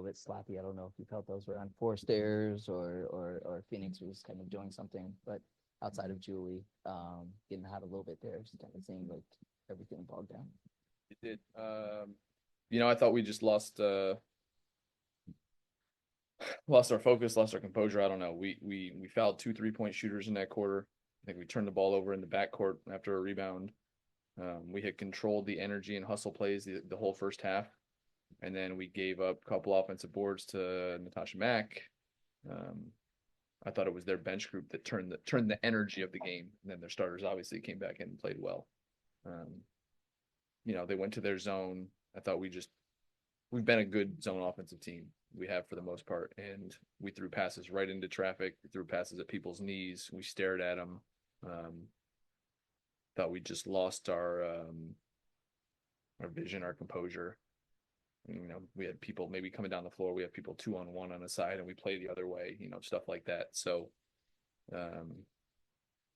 little bit sloppy. I don't know if you felt those were unforced errors or Phoenix was kind of doing something, but outside of Julie getting hot a little bit there, just kind of seemed like everything bogged down. It did. I thought we just lost our focus, lost our composure. I don't know. We fouled 2 3-point shooters in that quarter. I think we turned the ball over in the backcourt after a rebound. We had controlled the energy and hustle plays the whole first half, and then we gave up a couple offensive boards to Natasha Mack. I thought it was their bench group that turned the energy of the game, and then their starters obviously came back in and played well. They went to their zone. I thought we've been a good zone offensive team. We have for the most part, and we threw passes right into traffic. We threw passes at people's knees. We stared at them. Thought we just lost our vision, our composure. And, we had people maybe coming down the floor. We have people 2-on-1 on a side, and we play the other way. Stuff like that. So,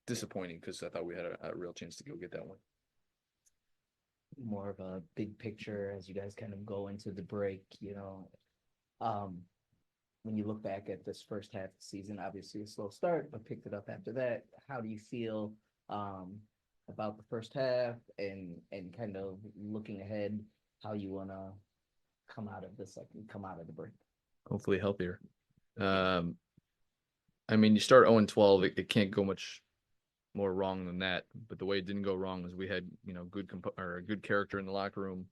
disappointing because I thought we had a real chance to go get that one. More of a big picture as you guys kind of go into the break, when you look back at this first half of the season, obviously a slow start, but picked it up after that. How do you feel about the first half and kind of looking ahead, how you want to come out of the break? Hopefully healthier. You start 0-12, it can't go much more wrong than that. But the way it didn't go wrong is we had, good character in the locker room.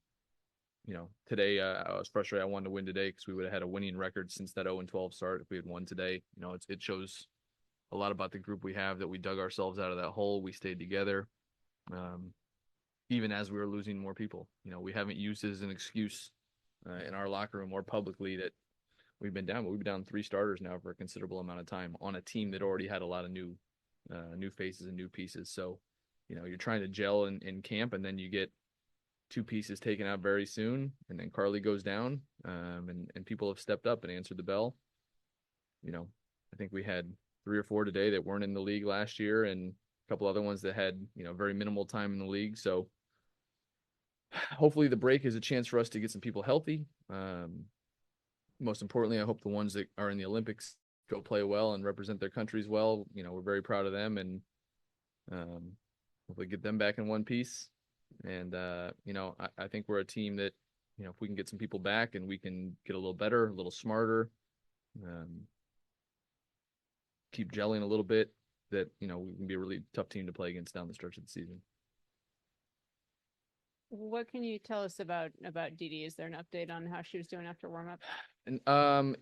Today I was frustrated. I wanted to win today because we would have had a winning record since that 0-12 start if we had won today. It shows a lot about the group we have, that we dug ourselves out of that hole. We stayed together, even as we were losing more people. We haven't used it as an excuse in our locker room or publicly that we've been down. But we've been down 3 starters now for a considerable amount of time on a team that already had a lot of new faces and new pieces. So, you're trying to gel in camp, and then you get 2 pieces taken out very soon, and then Carly goes down, and people have stepped up and answered the bell. I think we had 3 or 4 today that weren't in the league last year, and a couple other ones that had, very minimal time in the league. So hopefully the break is a chance for us to get some people healthy. Most importantly, I hope the ones that are in the Olympics go play well and represent their countries well. We're very proud of them, and hopefully get them back in one piece. And, I think we're a team that, if we can get some people back and we can get a little better, a little smarter, keep gelling a little bit, that, we can be a really tough team to play against down the stretch of the season. What can you tell us about Dee Dee? Is there an update on how she was doing after warm-up? And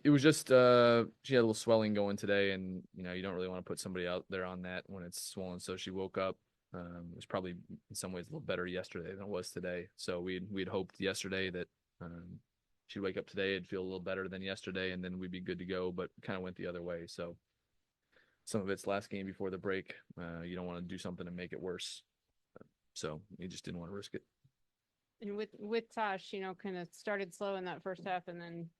it was just she had a little swelling going today, and you don't really want to put somebody out there on that when it's swollen. So she woke up. It was probably in some ways a little better yesterday than it was today. So we'd hoped yesterday that she'd wake up today, it'd feel a little better than yesterday, and then we'd be good to go. But kind of went the other way. So some of it's last game before the break. You don't want to do something to make it worse. So we just didn't want to risk it. And with Tosh, kind of started slow in that first half and then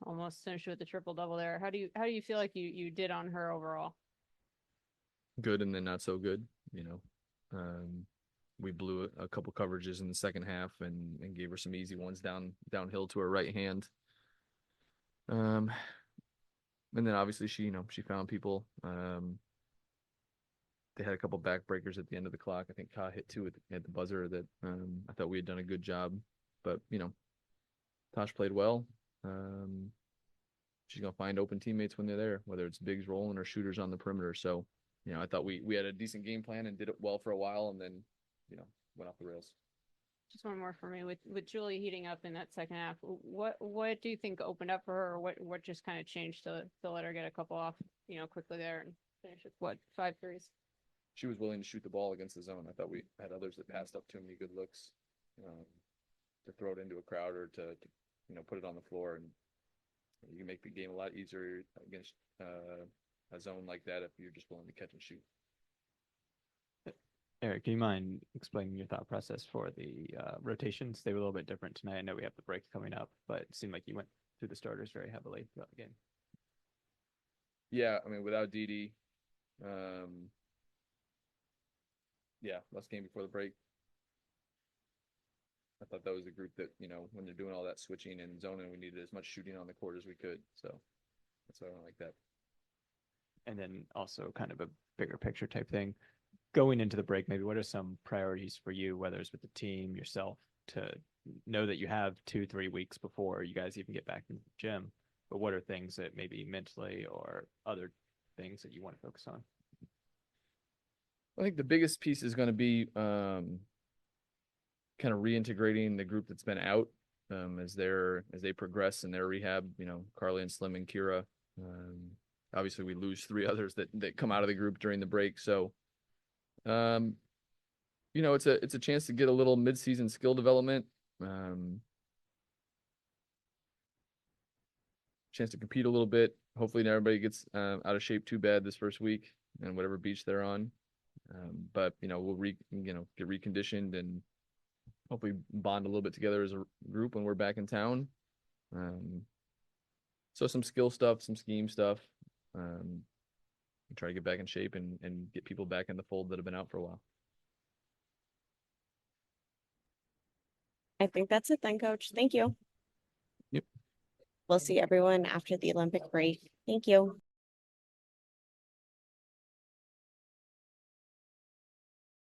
almost finished with the triple double there. How do you feel like you did on her overall? Good, and then not so good. We blew a couple coverages in the second half and gave her some easy ones downhill to her right hand. And then obviously she found people. They had a couple backbreakers at the end of the clock. I think Ka hit 2 at the buzzer that I thought we had done a good job. But, Tosh played well. She's going to find open teammates when they're there, whether it's bigs rolling or shooters on the perimeter. So, I thought we had a decent game plan and did it well for a while, and then, went off the rails. Just one more for me. With Julie heating up in that second half, what do you think opened up for her, or what just kind of changed to let her get a couple off, quickly there and finish with 5 threes? She was willing to shoot the ball against the zone. I thought we had others that passed up too many good looks to throw it into a crowd or to put it on the floor. And you can make the game a lot easier against a zone like that if you're just willing to catch and shoot. Eric, do you mind explaining your thought process for the rotations? They were a little bit different tonight. I know we have the break coming up, but it seemed like you went through the starters very heavily throughout the game. Yeah, without Dee Dee, last game before the break, I thought that was a group that, when they're doing all that switching and zoning, we needed as much shooting on the court as we could. So that's why I don't like that. And then also kind of a bigger picture type thing. Going into the break, maybe what are some priorities for you, whether it's with the team, yourself, to know that you have 2-3 weeks before you guys even get back in the gym, but what are things that maybe mentally or other things that you want to focus on? I think the biggest piece is going to be kind of reintegrating the group that's been out as they progress in their rehab. Carly and Slim and Kira. Obviously, we lose 3 others that come out of the group during the break. So, it's a chance to get a little midseason skill development. Chance to compete a little bit. Hopefully, not everybody gets out of shape too bad this first week and whatever beach they're on. But we'll get reconditioned and hopefully bond a little bit together as a group when we're back in town. So some skill stuff, some scheme stuff. Try to get back in shape and get people back in the fold that have been out for a while. I think that's it then, Coach. Thank you. Yep. We'll see everyone after the Olympic break. Thank you.